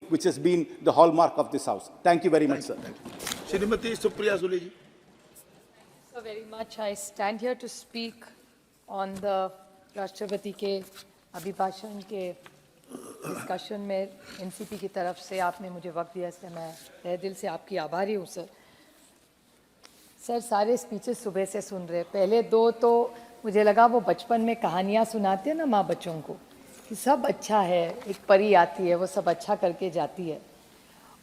which has been the hallmark of this House. Thank you very much, sir. Srimati Supriya Sule ji. So very much. I stand here to speak on the राष्ट्रपति के अभिभाषण के discussion में NCP की तरफ से आपने मुझे वक्त दिया, इसलिए मैं तहे दिल से आपकी आभारी हूँ सर। सर सारे स्पीचेस सुबह से सुन रहे, पहले दो तो मुझे लगा वो बचपन में कहानियाँ सुनाते हैं ना माँ बच्चों को कि सब अच्छा है, एक परी आती है वो सब अच्छा करके जाती है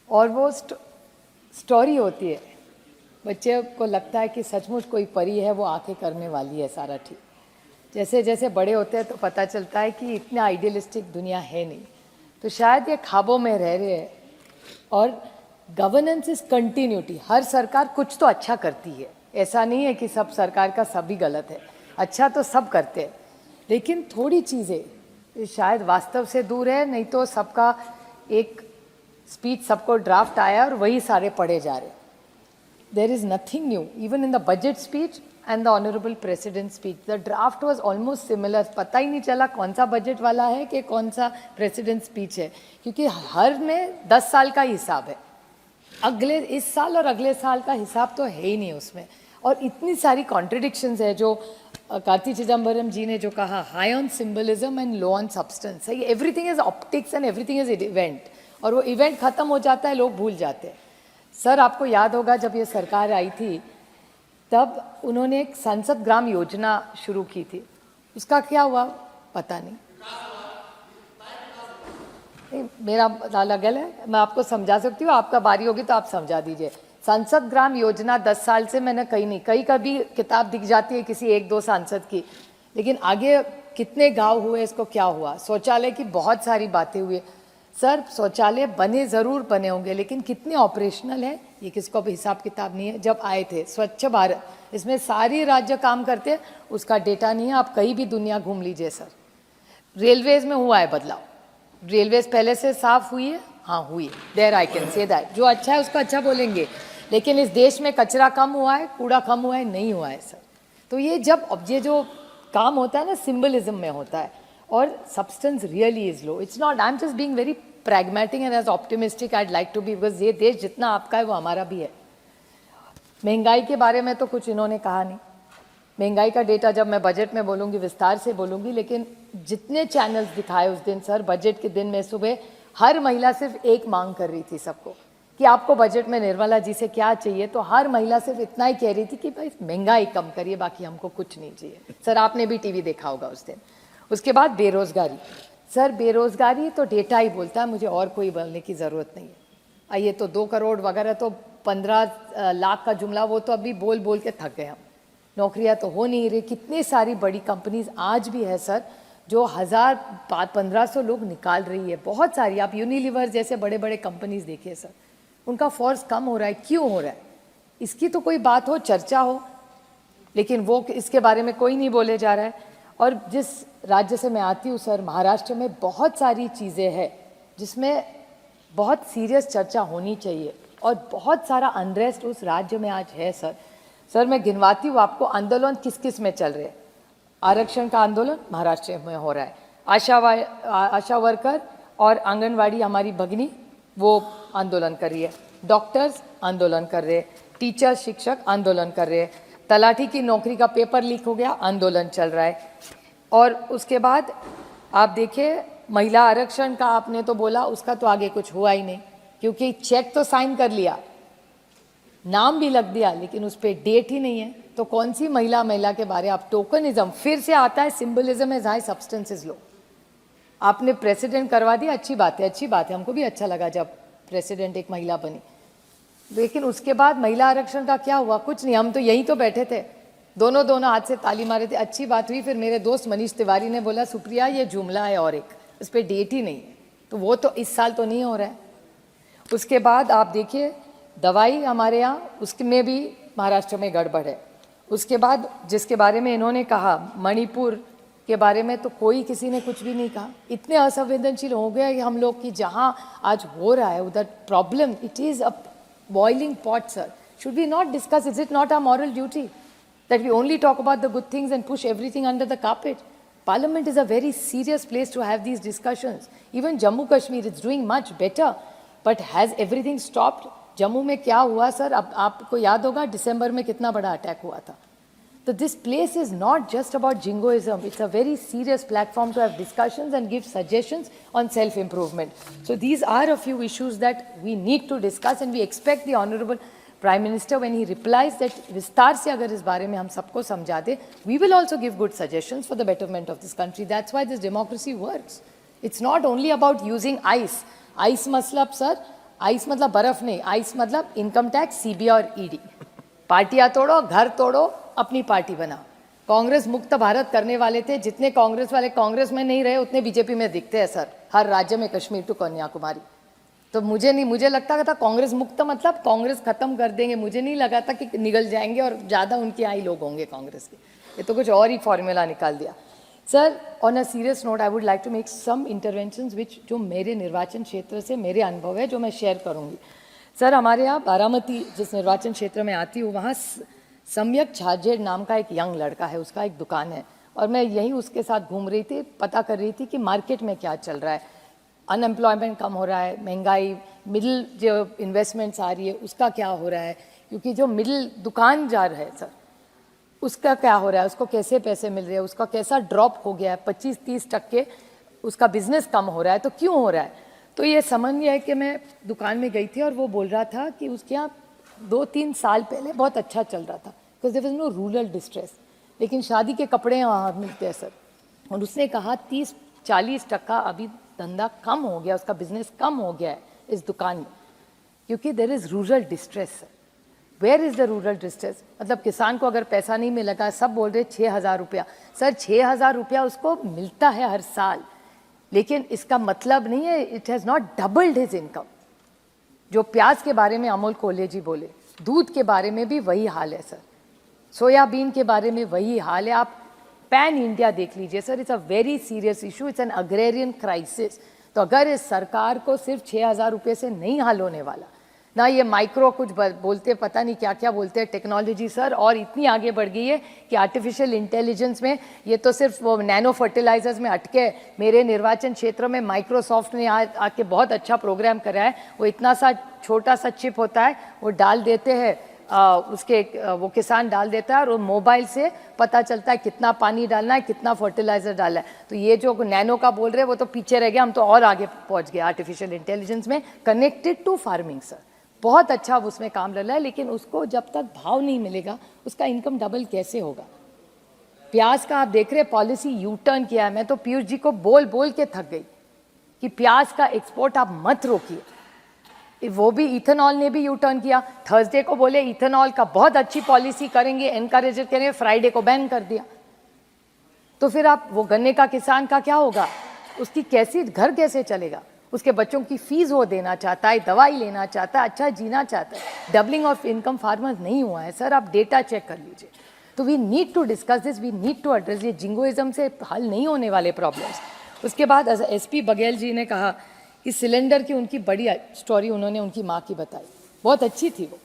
और वो स्टोरी होती है, बच्चे को लगता है कि सचमुच कोई परी है वो आके करने वाली है सारा ठीक। जैसे जैसे बड़े होते हैं तो पता चलता है कि इतना आइडियलिस्टिक दुनिया है नहीं, तो शायद ये ख्वाबों में रह रहे हैं। और गवर्नेंस इज कंटिन्यूटी, हर सरकार कुछ तो अच्छा करती है, ऐसा नहीं है कि सब सरकार का सभी गलत है, अच्छा तो सब करते हैं, लेकिन थोड़ी चीज़ें शायद वास्तव से दूर है। नहीं तो सबका एक स्पीच सबको ड्राफ्ट आया और वही सारे पढ़े जा रहे। There is nothing new even in the budget speech and the honorable president speech. The draft was almost similar. पता ही नहीं चला कौन सा बजट वाला है कि कौन सा प्रेसिडेंट स्पीच है, क्योंकि हर में 10 साल का हिसाब है, अगले इस साल और अगले साल का हिसाब तो है ही नहीं उसमें। और इतनी सारी कॉन्ट्रडिक्शंस है जो कार्ति चिदम्बरम जी ने जो कहा, high on symbolism and low on substance. Everything is optics and everything is event, और वो इवेंट खत्म हो जाता है, लोग भूल जाते हैं। सर आपको याद होगा जब ये सरकार आई थी तब उन्होंने एक संसद ग्राम योजना शुरू की थी, उसका क्या हुआ पता नहीं, मेरा अलग है, मैं आपको समझा सकती हूँ, आपका बारी होगी तो आप समझा दीजिए। संसद ग्राम योजना 10 साल से मैंने कहीं नहीं, कहीं कभी किताब दिख जाती है किसी एक दो सांसद की, लेकिन आगे कितने गांव हुए, इसको क्या हुआ। शौचालय की बहुत सारी बातें हुई सर, शौचालय बने ज़रूर बने होंगे, लेकिन कितने ऑपरेशनल है ये किसको भी हिसाब किताब नहीं है। जब आए थे स्वच्छ भारत, इसमें सारी राज्य काम करते हैं, उसका डेटा नहीं है, आप कहीं भी दुनिया घूम लीजिए सर। रेलवेज में हुआ है बदलाव, रेलवेज पहले से साफ हुई है, हाँ हुई है, there I can say that, जो अच्छा है उसको अच्छा बोलेंगे, लेकिन इस देश में कचरा कम हुआ है, कूड़ा कम हुआ है, नहीं हुआ है सर। तो ये जब अब ये जो काम होता है ना सिम्बलिज्म में होता है और substance really is low. It's not, I am just being very pragmatic and as optimistic I'd like to be, because ये देश जितना आपका है वो हमारा भी है। महंगाई के बारे में तो कुछ इन्होंने कहा नहीं, महंगाई का डेटा जब मैं बजट में बोलूँगी विस्तार से बोलूँगी, लेकिन जितने चैनल्स दिखाए उस दिन सर, बजट के दिन में सुबह हर महिला सिर्फ एक मांग कर रही थी सबको कि आपको बजट में निर्मला जी से क्या चाहिए, तो हर महिला सिर्फ इतना ही कह रही थी कि भाई महंगाई कम करिए, बाकी हमको कुछ नहीं चाहिए। सर आपने भी टीवी देखा होगा उस दिन। उसके बाद बेरोजगारी, सर बेरोजगारी तो डेटा ही बोलता है, मुझे और कोई बोलने की ज़रूरत नहीं है। आइए तो 2 करोड़ वगैरह तो 15 लाख का जुमला वो तो अभी बोल बोल के थक गए हम। नौकरियां तो हो नहीं रही, कितनी सारी बड़ी कंपनीज आज भी है सर जो 1000-1500 लोग निकाल रही है, बहुत सारी। आप यूनिलीवर जैसे बड़े बड़े कंपनीज देखिए सर, उनका फोर्स कम हो रहा है, क्यों हो रहा है? इसकी तो कोई बात हो, चर्चा हो, लेकिन वो इसके बारे में कोई नहीं बोले जा रहा है। और जिस राज्य से मैं आती हूँ सर, महाराष्ट्र में बहुत सारी चीज़ें हैं जिसमें बहुत सीरियस चर्चा होनी चाहिए, और बहुत सारा अनरेस्ट उस राज्य में आज है सर। सर मैं गिनवाती हूँ आपको, आंदोलन किस किस में चल रहे हैं। आरक्षण का आंदोलन महाराष्ट्र में हो रहा है, आशा वर्कर और आंगनवाड़ी हमारी भगिनी वो आंदोलन कर रही है, डॉक्टर्स आंदोलन कर रहे हैं, टीचर शिक्षक आंदोलन कर रहे हैं, तलाठी की नौकरी का पेपर लीक हो गया, आंदोलन चल रहा है। और उसके बाद आप देखिए महिला आरक्षण का आपने तो बोला, उसका तो आगे कुछ हुआ ही नहीं, क्योंकि चेक तो साइन कर लिया, नाम भी लग दिया, लेकिन उस पर डेट ही नहीं है। तो कौन सी महिला के बारे आप टोकनिज्म फिर से आता है, symbolism is high substance is low. आपने प्रेसिडेंट करवा दिया, अच्छी बात है, अच्छी बात है, हमको भी अच्छा लगा जब प्रेसिडेंट एक महिला बनी, लेकिन उसके बाद महिला आरक्षण का क्या हुआ? कुछ नहीं। हम तो यहीं तो बैठे थे, दोनों हाथ से ताली मारे थे, अच्छी बात हुई। फिर मेरे दोस्त मनीष तिवारी ने बोला सुप्रिया ये जुमला है और एक इस पर डेट ही नहीं है, तो वो तो इस साल तो नहीं हो रहा है। उसके बाद आप देखिए दवाई हमारे यहाँ, उसमें भी महाराष्ट्र में गड़बड़ है। उसके बाद जिसके बारे में इन्होंने कहा मणिपुर के बारे में, तो कोई किसी ने कुछ भी नहीं कहा। इतने असंवेदनशील हो गए कि हम लोग कि जहाँ आज हो रहा है उधर problem, it is a boiling pot, sir. Should we not discuss? Is it not our moral duty that we only talk about the good things and push everything under the carpet? Parliament is a very serious place to have these discussions. Even Jammu Kashmir is doing much better. But has everything stopped? Jammu में क्या हुआ sir? अब आपको याद होगा दिसंबर में कितना बड़ा अटैक हुआ था. So this place is not just about jingoism. It's a very serious platform to have discussions and give suggestions on self-improvement. So these are a few issues that we need to discuss, and we expect the Honorable Prime Minister, when he replies, that विस्तार से अगर इस बारे में हम सबको समझा दे, we will also give good suggestions for the betterment of this country. That's why this democracy works. It's not only about using ice. Ice मतलब सर, ice मतलब बर्फ नहीं, ice मतलब income tax, CBI और ED. पार्टियां तोड़ो, घर तोड़ो, अपनी पार्टी बनाओ. कांग्रेस मुक्त भारत करने वाले थे. जितने कांग्रेस वाले कांग्रेस में नहीं रहे उतने बीजेपी में दिखते हैं सर, हर राज्य में, कश्मीर टू कन्याकुमारी. तो मुझे लगता था कांग्रेस मुक्त मतलब कांग्रेस खत्म कर देंगे. मुझे नहीं लगा था कि निगल जाएंगे और ज़्यादा उनके यहाँ ही लोग होंगे कांग्रेस के. ये तो कुछ और ही फॉर्मूला निकाल दिया. Sir, on a serious note, I would like to make some interventions which जो मेरे निर्वाचन क्षेत्र से मेरे अनुभव है, जो मैं शेयर करूँगी. सर, हमारे यहाँ बारामती, जिस निर्वाचन क्षेत्र में आती हूँ, वहाँ सम्यक छाजेड़ नाम का एक यंग लड़का है, उसका एक दुकान है, और मैं यहीं उसके साथ घूम रही थी, पता कर रही थी कि मार्केट में क्या चल रहा है. अनएम्प्लॉयमेंट कम हो रहा है, महंगाई, मिडिल जो इन्वेस्टमेंट्स आ रही है उसका क्या हो रहा है, क्योंकि जो मिडिल दुकानदार है सर, उसका क्या हो रहा है, उसको कैसे पैसे मिल रहे हैं, उसका कैसा ड्रॉप हो गया है, 25-30% उसका बिजनेस कम हो रहा है. तो क्यों हो रहा है? तो ये समझ में है कि मैं दुकान में गई थी और वो बोल रहा था कि उसके यहाँ 2-3 साल पहले बहुत अच्छा चल रहा था, because there was no rural distress, लेकिन शादी के कपड़े वहाँ मिलते हैं सर. और उसने कहा 30-40% अभी धंधा कम हो गया, उसका बिजनेस कम हो गया है इस दुकान में, क्योंकि there is rural distress sir. Where is the rural distress? मतलब किसान को अगर पैसा नहीं मिलेगा, सब बोल रहे 6,000 रुपया. सर, 6,000 रुपया उसको मिलता है हर साल, लेकिन इसका मतलब नहीं है it has not doubled his income. जो प्याज के बारे में अमोल कोल्हे जी बोले, दूध के बारे में भी वही हाल है सर, सोयाबीन के बारे में वही हाल है. आप पैन इंडिया देख लीजिए sir, it's a very serious issue, it's an agrarian crisis. तो अगर इस सरकार को सिर्फ 6,000 रुपये से नहीं हल होने वाला, ना ये माइक्रो कुछ बोलते, पता नहीं क्या क्या बोलते हैं, टेक्नोलॉजी सर, और इतनी आगे बढ़ गई है कि आर्टिफिशियल इंटेलिजेंस में ये तो सिर्फ वो नैनो फर्टिलाइजर्स में अटके. मेरे निर्वाचन क्षेत्र में माइक्रोसॉफ्ट ने आके बहुत अच्छा प्रोग्राम करा है. वो इतना सा छोटा सा चिप होता है, वो डाल देते हैं उसके, वो किसान डाल देता है और वो मोबाइल से पता चलता है कितना पानी डालना है, कितना फर्टिलाइजर डालना है. तो ये जो नैनो का बोल रहे हैं वो तो पीछे रह गया, हम तो और आगे पहुंच गए आर्टिफिशियल इंटेलिजेंस में, कनेक्टेड टू फार्मिंग सर. बहुत अच्छा उसमें काम लग रहा है, लेकिन उसको जब तक भाव नहीं मिलेगा उसका इनकम डबल कैसे होगा? प्याज का आप देख रहे पॉलिसी यू टर्न किया है. मैं तो पीयूष जी को बोल बोल के थक गई कि प्याज का एक्सपोर्ट आप मत रोकिए. वो भी इथेनॉल ने भी यू टर्न किया. थर्सडे को बोले इथेनॉल का बहुत अच्छी पॉलिसी करेंगे, एनकरेज करेंगे, फ्राइडे को बैन कर दिया. तो फिर आप वो गन्ने का किसान का क्या होगा? उसकी कैसी घर कैसे चलेगा? उसके बच्चों की फीस वो देना चाहता है, दवाई लेना चाहता है, अच्छा जीना चाहता है. डबलिंग ऑफ इनकम फार्मर्स नहीं हुआ है सर, आप डेटा चेक कर लीजिए. तो we need to discuss this, we need to address. ये जिंगोइज्म से हल नहीं होने वाले प्रॉब्लम्स. उसके बाद SP बघेल जी ने कहा कि सिलेंडर की उनकी बड़ी स्टोरी उन्होंने उनकी माँ की बताई, बहुत अच्छी थी वो.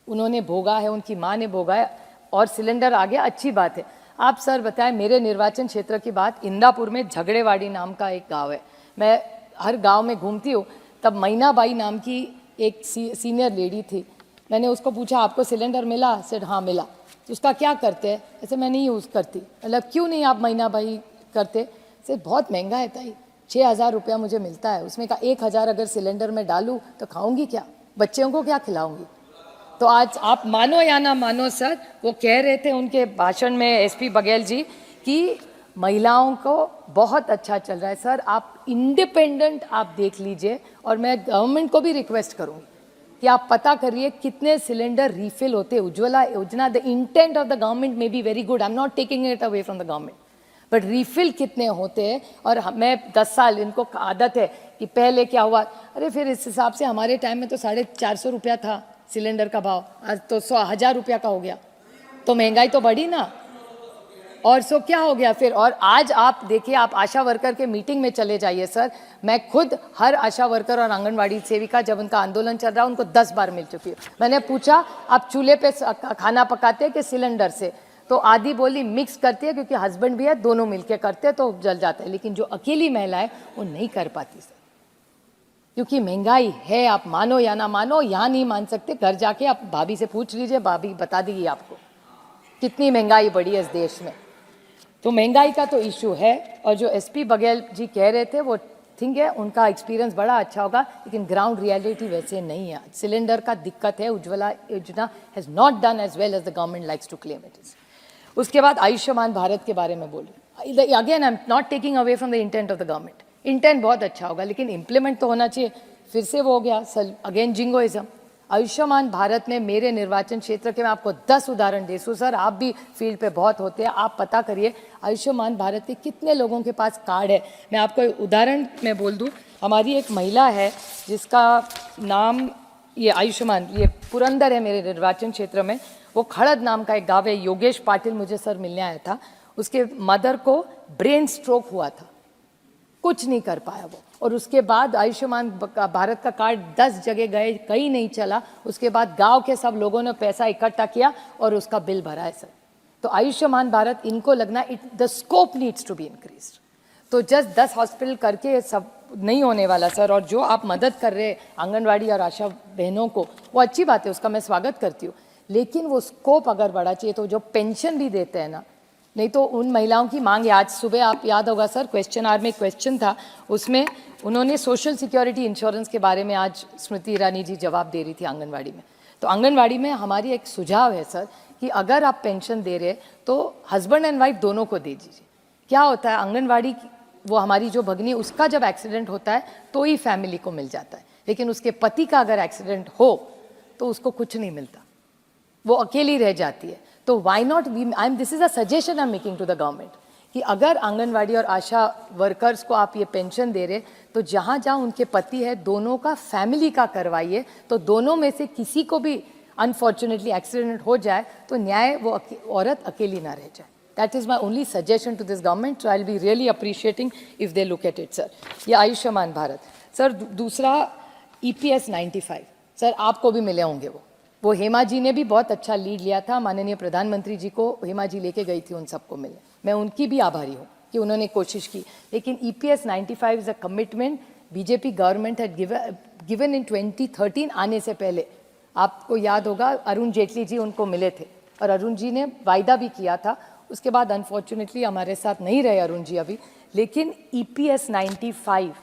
उन्होंने भोगा है, उनकी माँ ने भोगा है, और सिलेंडर आ गया, अच्छी बात है. आप सर बताएं, मेरे निर्वाचन क्षेत्र की बात, इंदापुर में झगड़ेवाड़ी नाम का एक गाँव है. मैं हर गांव में घूमती हूँ. तब मैनाबाई नाम की एक सीनियर लेडी थी. मैंने उसको पूछा आपको सिलेंडर मिला? सेड हाँ मिला. तो उसका क्या करते हैं? ऐसे मैं नहीं यूज़ करती. मतलब क्यों नहीं आप मैनाबाई करते? से बहुत महंगा है ताई, 6,000 रुपया मुझे मिलता है, उसमें का 1,000 अगर सिलेंडर में डालूँ तो खाऊंगी क्या, बच्चों को क्या खिलाऊंगी? तो आज आप मानो या ना मानो सर, वो कह रहे थे उनके भाषण में SP बघेल जी कि महिलाओं को बहुत अच्छा चल रहा है. सर, आप इंडिपेंडेंट आप देख लीजिए, और मैं गवर्नमेंट को भी रिक्वेस्ट करूँगी कि आप पता करिए कितने सिलेंडर रीफिल होते हैं. उज्ज्वला योजना, the intent of the government may be very good, I am not taking it away from the government, but refill कितने होते हैं? और मैं 10 साल, इनको आदत है कि पहले क्या हुआ, अरे फिर इस हिसाब से हमारे टाइम में तो 450 रुपया था सिलेंडर का भाव, आज तो 1,000 रुपया का हो गया. तो महंगाई तो बढ़ी ना. और सो क्या हो गया फिर? और आज आप देखिए, आप आशा वर्कर के मीटिंग में चले जाइए सर, मैं खुद हर आशा वर्कर और आंगनवाड़ी सेविका, जब उनका आंदोलन चल रहा है, उनको 10 बार मिल चुकी हूँ. मैंने पूछा आप चूल्हे पे खाना पकाते हैं कि सिलेंडर से? तो आधी बोली मिक्स करती है, क्योंकि हस्बैंड भी है, दोनों मिलके करते हैं तो जल जाता है. लेकिन जो अकेली महिला है वो नहीं कर पाती सर. क्योंकि महंगाई है, आप मानो या ना मानो, यहाँ नहीं मान सकते, घर जाके आप भाभी से पूछ लीजिए, भाभी बता देगी आपको कितनी महंगाई बढ़ी है इस देश में। तो महंगाई का तो इशू है, और जो एसपी बघेल जी कह रहे थे वो थिंक है, उनका एक्सपीरियंस बड़ा अच्छा होगा, लेकिन ग्राउंड रियलिटी वैसे नहीं है। सिलेंडर का दिक्कत है, Ujjwala Yojana has not done as well as the government likes to claim it is. उसके बाद आयुष्मान भारत के बारे में बोले, again I am not taking away from the intent of the government, intent बहुत अच्छा होगा, लेकिन इंप्लीमेंट तो होना चाहिए। फिर से वो हो गया अगेन जिंगोइज्म। आयुष्मान भारत में मेरे निर्वाचन क्षेत्र के मैं आपको 10 उदाहरण दे दूं, सर आप भी फील्ड पे बहुत होते हैं, आप पता करिए आयुष्मान भारत के कितने लोगों के पास कार्ड है। मैं आपको एक उदाहरण में बोल दूं, हमारी एक महिला है जिसका नाम ये आयुष्मान, ये पुरंदर है मेरे निर्वाचन क्षेत्र में, वो खड़द नाम का एक गाँव है, योगेश पाटिल मुझे सर मिलने आया था, उसके मदर को ब्रेन स्ट्रोक हुआ था, कुछ नहीं कर पाया वो, और उसके बाद आयुष्मान भारत का कार्ड 10 जगह गए, कहीं नहीं चला। उसके बाद गांव के सब लोगों ने पैसा इकट्ठा किया और उसका बिल भरा है सर। तो आयुष्मान भारत इनको लगना the scope needs to be increased. तो जस्ट 10 हॉस्पिटल करके सब नहीं होने वाला सर। और जो आप मदद कर रहे आंगनवाड़ी और आशा बहनों को, वो अच्छी बात है, उसका मैं स्वागत करती हूँ, लेकिन वो स्कोप अगर बढ़ा चाहिए। तो जो पेंशन भी देते हैं ना, नहीं तो उन महिलाओं की मांग है। आज सुबह आप याद होगा सर, क्वेश्चन आवर में क्वेश्चन था, उसमें उन्होंने सोशल सिक्योरिटी इंश्योरेंस के बारे में आज स्मृति ईरानी जी जवाब दे रही थी आंगनवाड़ी में। तो आंगनवाड़ी में हमारी एक सुझाव है सर कि अगर आप पेंशन दे रहे तो हस्बैंड एंड वाइफ दोनों को दे दीजिए। क्या होता है, आंगनवाड़ी वो हमारी जो भगनी, उसका जब एक्सीडेंट होता है तो ही फैमिली को मिल जाता है, लेकिन उसके पति का अगर एक्सीडेंट हो तो उसको कुछ नहीं मिलता, वो अकेली रह जाती है। तो why not this is a suggestion I am making to the government कि अगर आंगनवाड़ी और आशा वर्कर्स को आप ये पेंशन दे रहे तो जहाँ जहाँ उनके पति है दोनों का फैमिली का करवाइए, तो दोनों में से किसी को भी अनफॉर्चुनेटली एक्सीडेंट हो जाए तो न्याय वो औरत अकेली ना रह जाए। That is my only suggestion to this government, so I will be really appreciating if they look at it sir. ये आयुष्मान भारत सर। दूसरा EPS 95 सर, आपको भी मिले होंगे वो हेमा जी ने भी बहुत अच्छा लीड लिया था, माननीय प्रधानमंत्री जी को हेमा जी लेके गई थी उन सबको मिलने, मैं उनकी भी आभारी हूँ कि उन्होंने कोशिश की। लेकिन EPS 95 is a commitment BJP government had given in 2013 आने से पहले। आपको याद होगा अरुण जेटली जी उनको मिले थे और अरुण जी ने वायदा भी किया था, उसके बाद अनफॉर्चुनेटली हमारे साथ नहीं रहे अरुण जी अभी। लेकिन EPS 95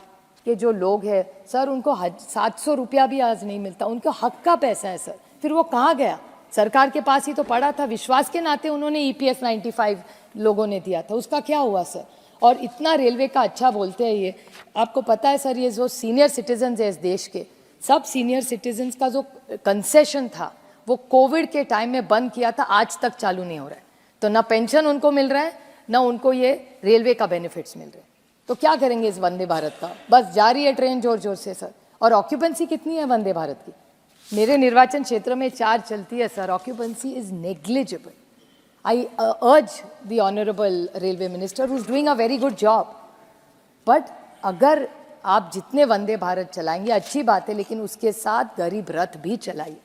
के जो लोग हैं सर, उनको 700 रुपया भी आज नहीं मिलता, उनका हक का पैसा है सर। फिर वो कहाँ गया? सरकार के पास ही तो पड़ा था, विश्वास के नाते उन्होंने EPS 95 लोगों ने दिया था, उसका क्या हुआ सर? और इतना रेलवे का अच्छा बोलते हैं ये, आपको पता है सर, ये जो सीनियर सिटीजन्स है इस देश के, सब सीनियर सिटीजन्स का जो कंसेशन था वो कोविड के टाइम में बंद किया था, आज तक चालू नहीं हो रहा है। तो ना पेंशन उनको मिल रहा है, ना उनको ये रेलवे का बेनिफिट्स मिल रहे हैं। तो क्या करेंगे इस वंदे भारत का? बस जारी है ट्रेन जोर जोर से सर। और ऑक्यूपेंसी कितनी है वंदे भारत की? मेरे निर्वाचन क्षेत्र में 4 चलती है सर, ऑक्यूपेंसी इज नेग्लिजिबल। आई अर्ज the honourable railway minister who is doing a very good job, but अगर आप जितने वंदे भारत चलाएंगे अच्छी बात है, लेकिन उसके साथ गरीब रथ भी चलाइए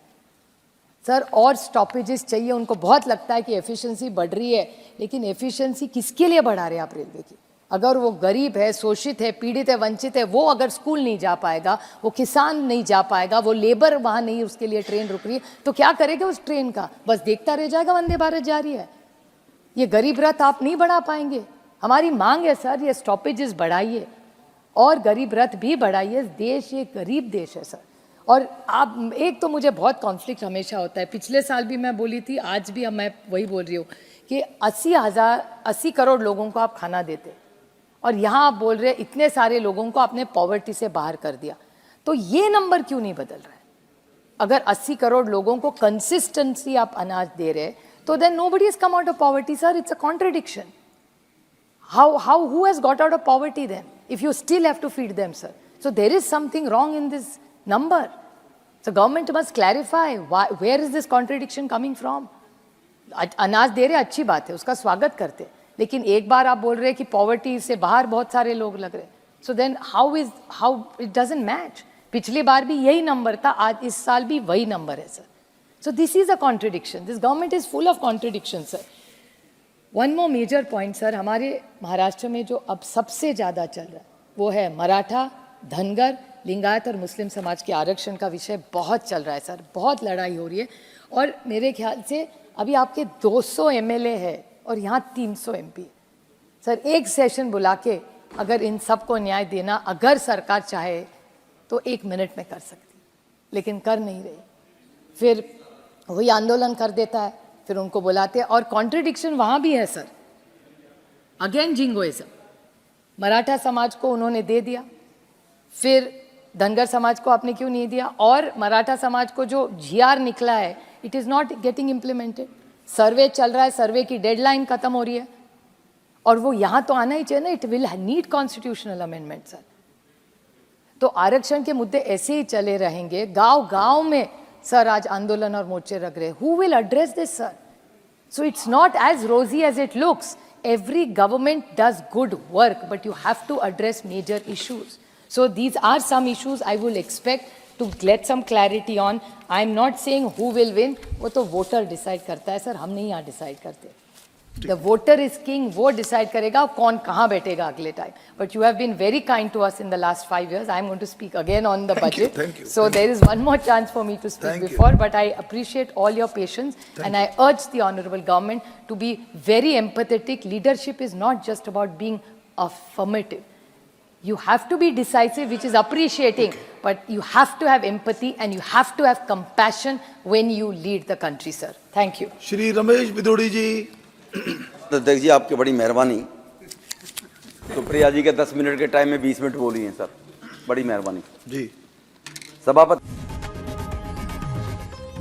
सर। और स्टॉपेजेस चाहिए उनको। बहुत लगता है कि एफिशिएंसी बढ़ रही है, लेकिन एफिशिएंसी किसके लिए बढ़ा रहे हैं आप रेलवे की? अगर वो गरीब है, शोषित है, पीड़ित है, वंचित है, वो अगर स्कूल नहीं जा पाएगा, वो किसान नहीं जा पाएगा, वो लेबर वहाँ नहीं, उसके लिए ट्रेन रुक रही है, तो क्या करेगा उस ट्रेन का? बस देखता रह जाएगा वंदे भारत जा रही है। ये गरीब रथ आप नहीं बढ़ा पाएंगे। हमारी मांग है सर, ये स्टॉपेजेस बढ़ाइए और गरीब रथ भी बढ़ाइए। देश ये गरीब देश है सर। और आप, एक तो मुझे बहुत कॉन्फ्लिक्ट हमेशा होता है, पिछले साल भी मैं बोली थी, आज भी मैं वही बोल रही हूँ कि 80 करोड़ लोगों को आप खाना देते, और यहाँ आप बोल रहे इतने सारे लोगों को आपने पॉवर्टी से बाहर कर दिया। तो ये नंबर क्यों नहीं बदल रहा है? अगर 80 करोड़ लोगों को कंसिस्टेंसी आप अनाज दे रहे तो then nobody has come out of poverty sir. It's a contradiction. How who has got out of poverty then if you still have to feed them sir? So there is something wrong in this number. So government must clarify where is this contradiction coming from. अनाज दे रहे अच्छी बात है, उसका स्वागत करते, लेकिन एक बार आप बोल रहे कि पॉवर्टी से बाहर बहुत सारे लोग लग रहे, so then how it doesn't match. पिछली बार भी यही नंबर था, आज इस साल भी वही नंबर है sir. So this is a contradiction. This government is full of contradiction sir. One more major point sir, हमारे महाराष्ट्र में जो अब सबसे ज़्यादा चल रहा है वो है मराठा धनगर, लिंगायत और मुस्लिम समाज के आरक्षण का विषय बहुत चल रहा है सर, बहुत लड़ाई हो रही है। और मेरे ख्याल से अभी आपके 200 एमएलए है और यहाँ 300 एमपी। सर एक सेशन बुला के अगर इन सबको न्याय देना अगर सरकार चाहे तो 1 मिनट में कर सकती, लेकिन कर नहीं रही। फिर वही आंदोलन कर देता है, फिर उनको बुलाते हैं। और कॉन्ट्रडिक्शन वहाँ भी है सर, अगेन जिंगोइज्म। मराठा समाज को उन्होंने दे दिया, फिर धनगर समाज को आपने क्यों नहीं दिया? और मराठा समाज को जो जीआर निकला है, it is not getting implemented. Survey चल रहा है, सर्वे की डेडलाइन खत्म हो रही है और वो यहाँ तो आना ही चाहिए ना। It will need constitutional amendment sir. तो आरक्षण के मुद्दे ऐसे ही चले रहेंगे। गांव गांव में सर आज आंदोलन और मोर्चे लग रहे। Who will address this sir? So it's not as rosy as it looks. Every government does good work, but you have to address major issues. So these are some issues I will expect to get some clarity on. I am not saying who will win. वो तो voter decide करता है sir, हम नहीं यहाँ decide करते. The voter is king, वो decide करेगा कौन कहाँ बैठेगा अगले time. But you have been very kind to us in the last 5 years. I am going to speak again on the budget. Thank you. So there is one more chance for me to speak Thank you. before, but I appreciate all your patience and I urge the honorable government to be very empathetic. Leadership is not just about being affirmative. You have to be decisive, which is appreciating, but you have to have empathy and you have to have compassion when you lead the country, sir. Thank you. Shri Ramesh Bidhuri ji. अध्यक्ष जी आपकी बड़ी मेहरबानी। सुप्रिया जी के 10 minute के time में 20 minute बोली हैं सर, बड़ी मेहरबानी जी। सभापति।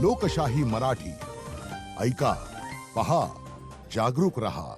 लोकशाही मराठी ऐका, पहा, जागरूक रहा।